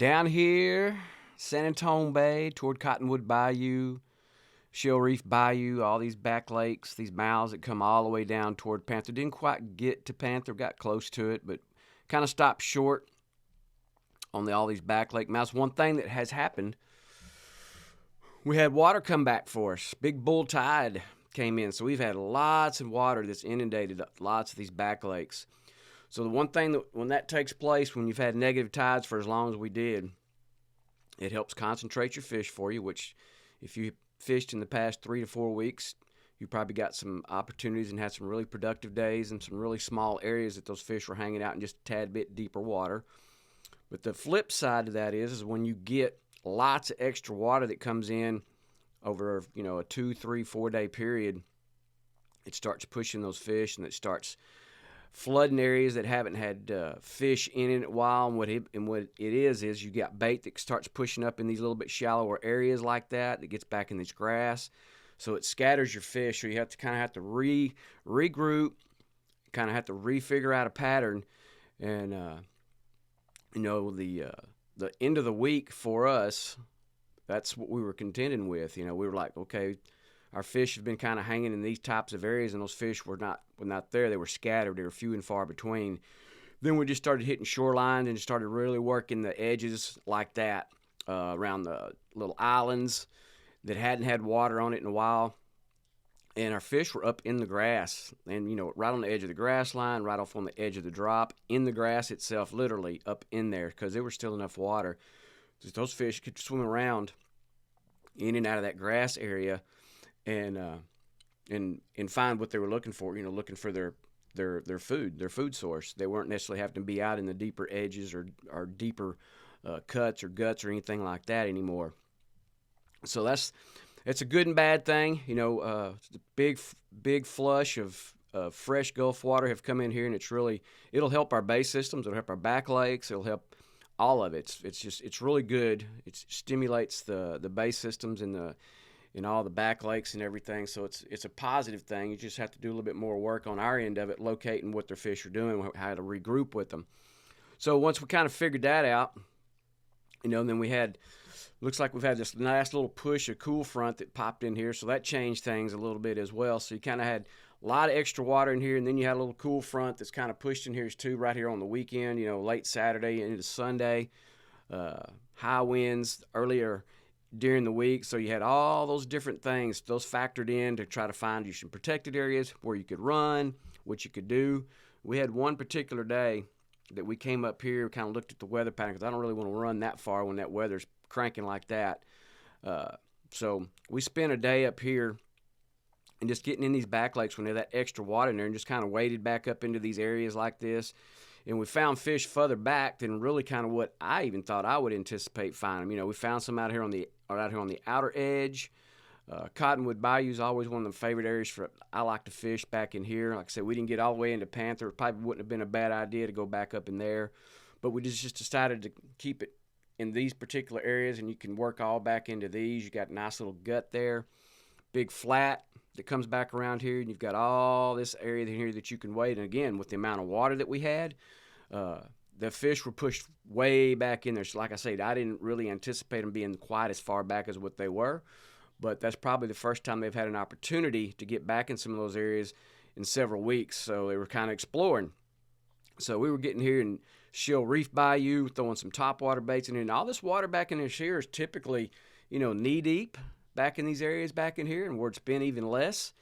Down here, San Antone Bay, toward Cottonwood Bayou, Shell Reef Bayou, all these back lakes, these mouths that come all the way down toward Panther. Didn't quite get to Panther, got close to it, but kind of stopped short on all these back lake mouths. One thing that has happened, we had water come back for us. Big bull tide came in, so we've had lots of water that's inundated lots of these back lakes. So the one thing that when that takes place, when you've had negative tides for as long as we did, it helps concentrate your fish for you, which if you fished in the past 3 to 4 weeks, you probably got some opportunities and had some really productive days and some really small areas that those fish were hanging out in just a tad bit deeper water. But the flip side to that is when you get lots of extra water that comes in over, a 2, 3, 4 day period, it starts pushing those fish and it starts flooding areas that haven't had fish in a while. And what it is you got bait that starts pushing up in these little bit shallower areas like that gets back in this grass. So it scatters your fish. So you have to kind of have to regroup, kind of have to refigure out a pattern. And, the end of the week for us, that's what we were contending with. We were like, okay, our fish have been kind of hanging in these types of areas, and those fish were not there. They were scattered. They were few and far between. Then we just started hitting shorelines and started really working the edges like that around the little islands that hadn't had water on it in a while. And our fish were up in the grass and, right on the edge of the grass line, right off on the edge of the drop, in the grass itself, literally up in there because there was still enough water. Just those fish could swim around in and out of that grass area and find what they were looking for, looking for their food source. They weren't necessarily having to be out in the deeper edges or deeper cuts or guts or anything like that anymore. So it's a good and bad thing. The big flush of fresh Gulf water have come in here, and it'll help our bay systems. It'll help our back lakes. It'll help all of it. It's really good. It stimulates the bay systems and all the back lakes and everything. So it's a positive thing. You just have to do a little bit more work on our end of it, locating what their fish are doing, how to regroup with them. So once we kind of figured that out, then looks like we've had this nice little push of cool front that popped in here, so that changed things a little bit as well. So you kind of had a lot of extra water in here, and then you had a little cool front that's kind of pushed in here too, right here on the weekend, late Saturday into Sunday. High winds earlier during the week, so you had all those different things. Those factored in to try to find you some protected areas where you could run, what you could do. We had one particular day that we came up here, kind of looked at the weather pattern, because I don't really want to run that far when that weather's cranking like that. So we spent a day up here and just getting in these back lakes when there's that extra water in there and just kind of waded back up into these areas like this. And we found fish further back than really kind of what I even thought I would anticipate finding. We found some out here on the outer edge. Cottonwood Bayou is always one of the favorite areas I like to fish back in here. Like I said, we didn't get all the way into Panther. It probably wouldn't have been a bad idea to go back up in there. But we just decided to keep it in these particular areas, and you can work all back into these. You got a nice little gut there, big flat that comes back around here, and you've got all this area here that you can wade. And again, with the amount of water that we had, the fish were pushed way back in there. So like I said, I didn't really anticipate them being quite as far back as what they were, but that's probably the first time they've had an opportunity to get back in some of those areas in several weeks. So they were kind of exploring. So we were getting here in Shell Reef Bayou, throwing some topwater baits in here. And all this water back in this here is typically, knee deep back in these areas back in here, and where it's been even less.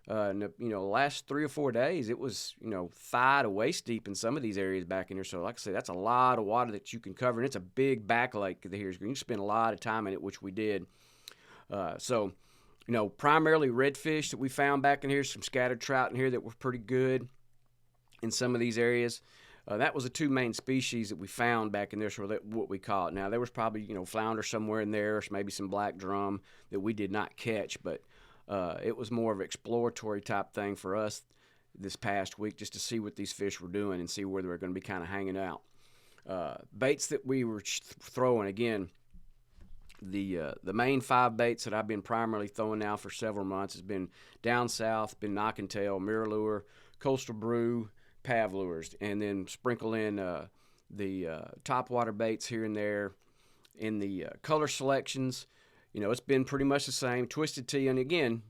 The last 3 or 4 days, it was, thigh to waist deep in some of these areas back in here. So like I said, that's a lot of water that you can cover, and it's a big back lake here. You can spend a lot of time in it, which we did. Primarily redfish that we found back in here, some scattered trout in here that were pretty good in some of these areas. That was the two main species that we found back in there, so what we call it. Now, there was probably, flounder somewhere in there, or maybe some black drum that we did not catch, but it was more of an exploratory type thing for us this past week, just to see what these fish were doing and see where they were going to be kind of hanging out. Baits that we were throwing, again, the main 5 baits that I've been primarily throwing now for several months has been down south, been knock and tail, mirror lure, coastal brew, pav lures, and then sprinkle in the topwater baits here and there, In the color selections, it's been pretty much the same. Twisted tea, and again,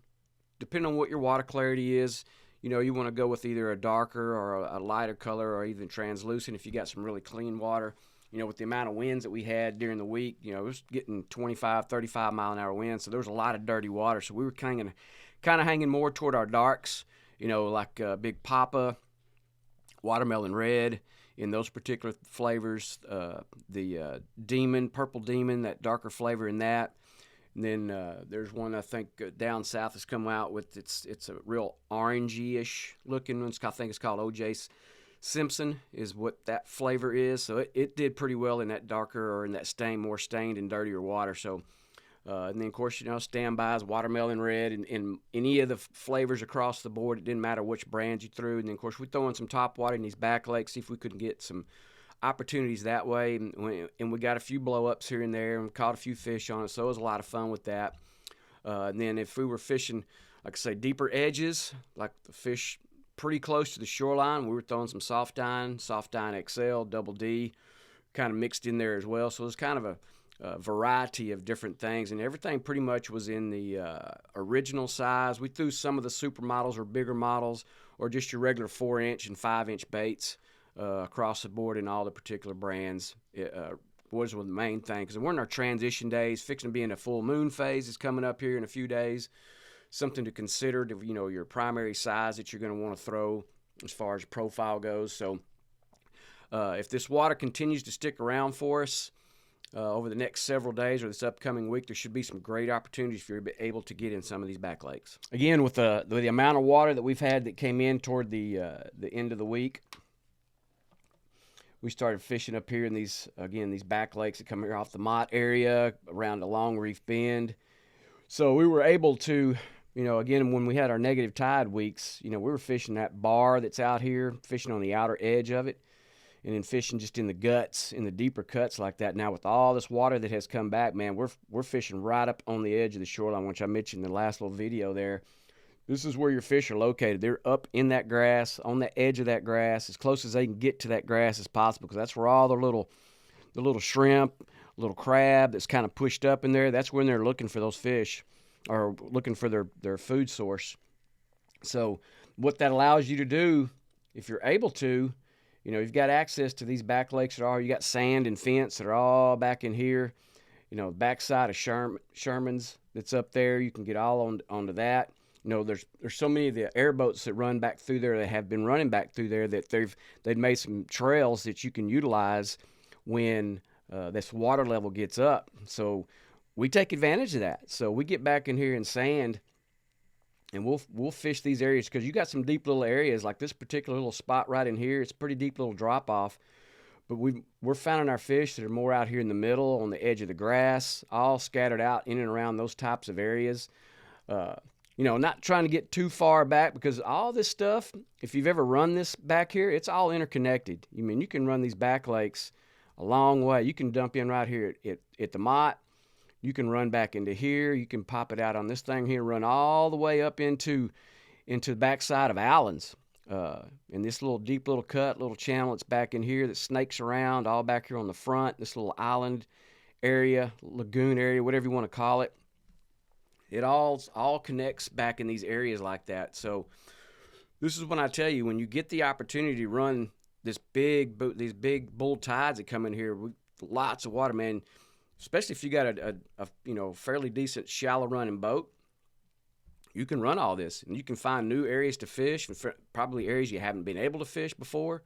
depending on what your water clarity is, you want to go with either a darker or a lighter color or even translucent if you got some really clean water. With the amount of winds that we had during the week, it was getting 25, 35 mile an hour winds, so there was a lot of dirty water. So we were kind of hanging more toward our darks, like Big Papa, Watermelon Red, in those particular flavors. The Demon, Purple Demon, that darker flavor in that. And then there's one I think down south that's come out with it's a real orangey-ish looking one. I think it's called O.J. Simpson is what that flavor is. So it did pretty well in that darker or in that more stained and dirtier water. So and then of course standbys, Watermelon Red, and in any of the flavors across the board. It didn't matter which brand you threw. And then of course we throw in some top water in these back lakes, see if we couldn't get some opportunities that way, and we got a few blow-ups here and there and caught a few fish on it, so it was a lot of fun with that. And then if we were fishing, like I say, deeper edges, like the fish pretty close to the shoreline, we were throwing some Soft Dine XL, Double D, kind of mixed in there as well. So it was kind of a variety of different things, and everything pretty much was in the original size. We threw some of the supermodels or bigger models or just your regular 4-inch and 5-inch baits across the board in all the particular brands. Was the main thing, because we're in our transition days, fixing to be in a full moon phase is coming up here in a few days. Something to consider to your primary size that you're going to want to throw as far as profile goes. So if this water continues to stick around for us over the next several days or this upcoming week, there should be some great opportunities for you to be able to get in some of these back lakes. Again, with the amount of water that we've had that came in toward the end of the week, we started fishing up here in these back lakes that come here off the Mott area around the Long Reef Bend. So we were able to, again, when we had our negative tide weeks, we were fishing that bar that's out here, fishing on the outer edge of it, and then fishing just in the guts, in the deeper cuts like that. Now with all this water that has come back, man, we're fishing right up on the edge of the shoreline, which I mentioned in the last little video there. This is where your fish are located. They're up in that grass, on the edge of that grass, as close as they can get to that grass as possible, because that's where all the little shrimp, little crab that's kind of pushed up in there, that's when they're looking for those fish or looking for their food source. So what that allows you to do, if you're able to, you've got access to these back lakes you got sand and fence that are all back in here, backside of Sherman's that's up there. You can get all onto that. There's so many of the airboats that run back through there that have been running back through there that they've made some trails that you can utilize when this water level gets up. So we take advantage of that. So we get back in here in sand, and we'll fish these areas, because you got some deep little areas like this particular little spot right in here. It's a pretty deep little drop off, but we're finding our fish that are more out here in the middle on the edge of the grass, all scattered out in and around those types of areas. Not trying to get too far back, because all this stuff, if you've ever run this back here, it's all interconnected. You can run these back lakes a long way. You can dump in right here at the Mott. You can run back into here. You can pop it out on this thing here, run all the way up into the backside of Allen's. In this little deep little cut, little channel that's back in here that snakes around all back here on the front, this little island area, lagoon area, whatever you want to call it. It all connects back in these areas like that. So this is when I tell you, when you get the opportunity to run these big bull tides that come in here with lots of water, man, especially if you got a fairly decent shallow running boat, you can run all this, and you can find new areas to fish, and probably areas you haven't been able to fish before.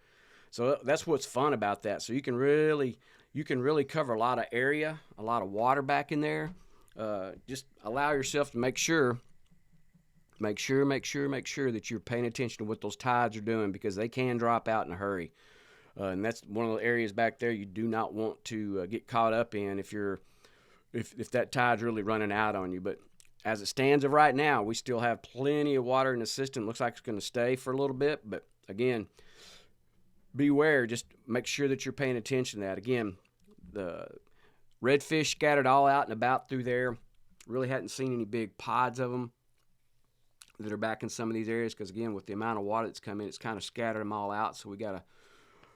So that's what's fun about that. So you can really cover a lot of area, a lot of water back in there. Just allow yourself to make sure that you're paying attention to what those tides are doing, because they can drop out in a hurry. And that's one of the areas back there you do not want to get caught up in if that tide's really running out on you. But as it stands of right now, we still have plenty of water in the system. Looks like it's going to stay for a little bit, but again, beware. Just make sure that you're paying attention to that. Again, the redfish scattered all out and about through there. Really hadn't seen any big pods of them that are back in some of these areas, because again, with the amount of water that's come in, it's kind of scattered them all out. So we got to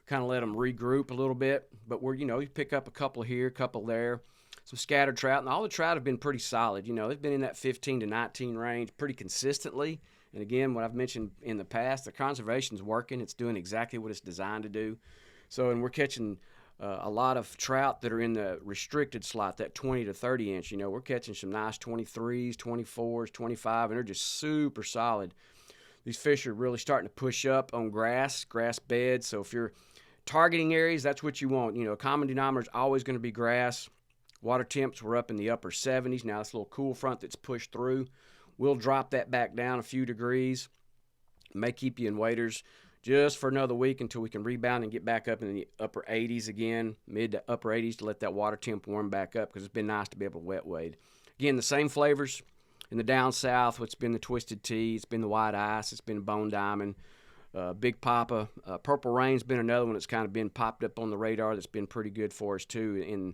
kind of let them regroup a little bit. But you pick up a couple here, a couple there. some scattered trout, and all the trout have been pretty solid. They've been in that 15 to 19 range pretty consistently. And again, what I've mentioned in the past, the conservation's working. It's doing exactly what it's designed to do. So, and we're catching a lot of trout that are in the restricted slot, that 20 to 30 inch. We're catching some nice 23s, 24s, 25, and they're just super solid. These fish are really starting to push up on grass beds. So if you're targeting areas, that's what you want. Common denominator is always going to be grass. Water temps were up in the upper 70s. Now this little cool front that's pushed through, we'll drop that back down a few degrees. May keep you in waders just for another week until we can rebound and get back up in the upper 80s again, mid to upper 80s, to let that water temp warm back up, because it's been nice to be able to wet wade. Again, the same flavors in the down south. It's been the twisted tea, it's been the white ice, it's been bone diamond, big papa. Purple rain's been another one that's kind of been popped up on the radar that's been pretty good for us too,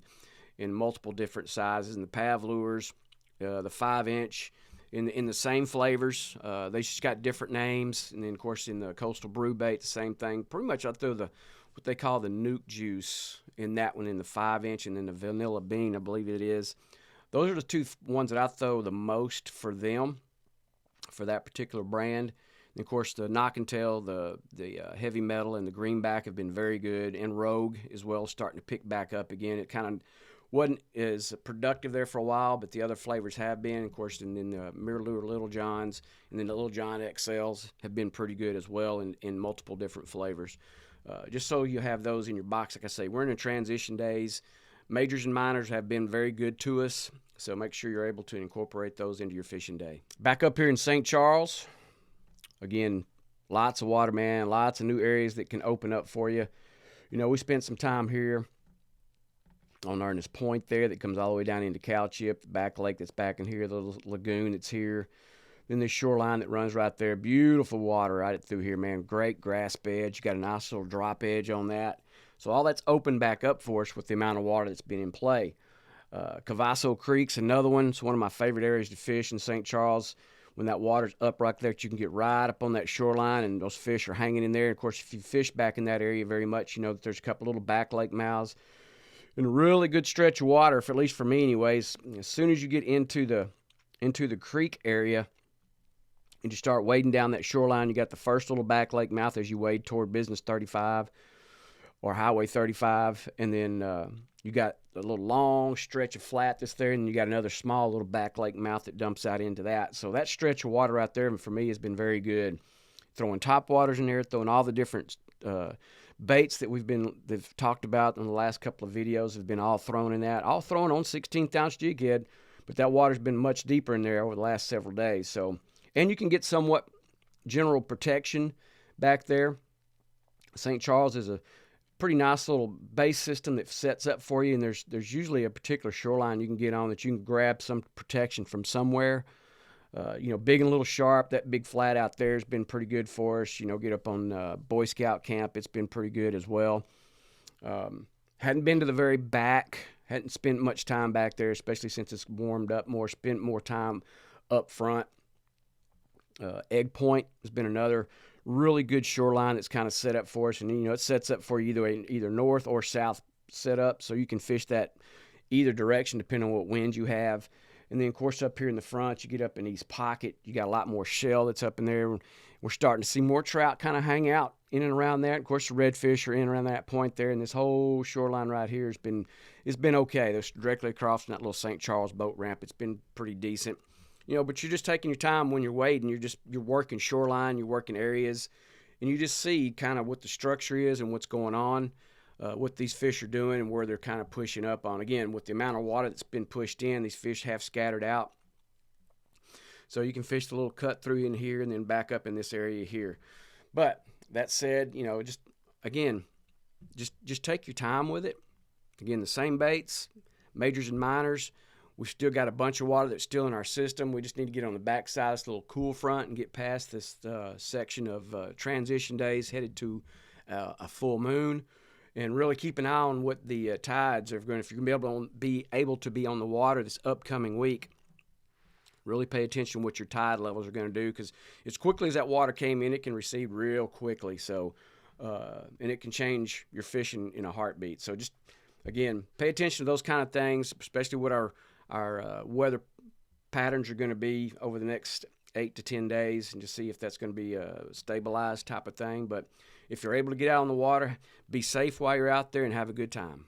in multiple different sizes. And the pavlures, the 5-inch, in the same flavors. They just got different names. And then, of course, in the coastal brew bait, the same thing. Pretty much I throw what they call the nuke juice in that one, in the 5-inch, and then the vanilla bean, I believe it is. Those are the two ones that I throw the most for them, for that particular brand. And, of course, the knock and tail, the heavy metal, and the greenback have been very good. And rogue as well, starting to pick back up again. It kind of wasn't as productive there for a while, but the other flavors have been. Of course, and then the Mirror Lure Little Johns and then the Little John XLs have been pretty good as well in multiple different flavors. Just so you have those in your box. Like I say, we're in the transition days. Majors and minors have been very good to us, so make sure you're able to incorporate those into your fishing day. Back up here in St. Charles, again, lots of water, man, lots of new areas that can open up for you. We spent some time here on this point there that comes all the way down into Cowchip, the back lake that's back in here, the little lagoon that's here. Then the shoreline that runs right there. Beautiful water right through here, man. Great grass beds. You got a nice little drop edge on that. So all that's opened back up for us with the amount of water that's been in play. Cavasso Creek's another one. It's one of my favorite areas to fish in St. Charles. When that water's up right there, you can get right up on that shoreline, and those fish are hanging in there. And of course, if you fish back in that area very much, you know that there's a couple little back lake mouths and a really good stretch of water, at least for me anyways. As soon as you get into the creek area and you start wading down that shoreline, you got the first little back lake mouth as you wade toward Business 35 or Highway 35, and then you got a little long stretch of flat that's there, and you got another small little back lake mouth that dumps out into that. So that stretch of water right there, for me, has been very good. Throwing top waters in there, throwing all the different baits that they've talked about in the last couple of videos have been all thrown in that. All thrown on 16th ounce jig head, but that water's been much deeper in there over the last several days. So, and you can get somewhat general protection back there. St. Charles is a pretty nice little base system that sets up for you, and there's usually a particular shoreline you can get on that you can grab some protection from somewhere. Big and Little Sharp, that big flat out there has been pretty good for us. Get up on Boy Scout camp, it's been pretty good as well. Hadn't been to the very back, hadn't spent much time back there, especially since it's warmed up more, spent more time up front. Egg Point has been another really good shoreline that's kind of set up for us, and it sets up for you either north or south setup, so you can fish that either direction depending on what wind you have. And then, of course, up here in the front, you get up in East Pocket, you got a lot more shell that's up in there. We're starting to see more trout kind of hang out in and around that. Of course, the redfish are in around that point there, and this whole shoreline right here has been okay. That's directly across from that little St. Charles boat ramp. It's been pretty decent. But you're just taking your time when you're wading. You're working shoreline, you're working areas, and you just see kind of what the structure is and what's going on, what these fish are doing and where they're kind of pushing up on. Again, with the amount of water that's been pushed in, these fish have scattered out. So you can fish the little cut through in here and then back up in this area here. But that said, just take your time with it. Again, the same baits, majors and minors. We've still got a bunch of water that's still in our system. We just need to get on the backside of this little cool front and get past this section of transition days headed to a full moon, and really keep an eye on what the tides are going. If you're going to be able to be on the water this upcoming week, really pay attention to what your tide levels are going to do, because as quickly as that water came in, it can recede real quickly. So, and it can change your fishing in a heartbeat. So just again, pay attention to those kind of things, especially what our weather patterns are going to be over the next 8 to 10 days, and just see if that's going to be a stabilized type of thing. But if you're able to get out on the water, be safe while you're out there and have a good time.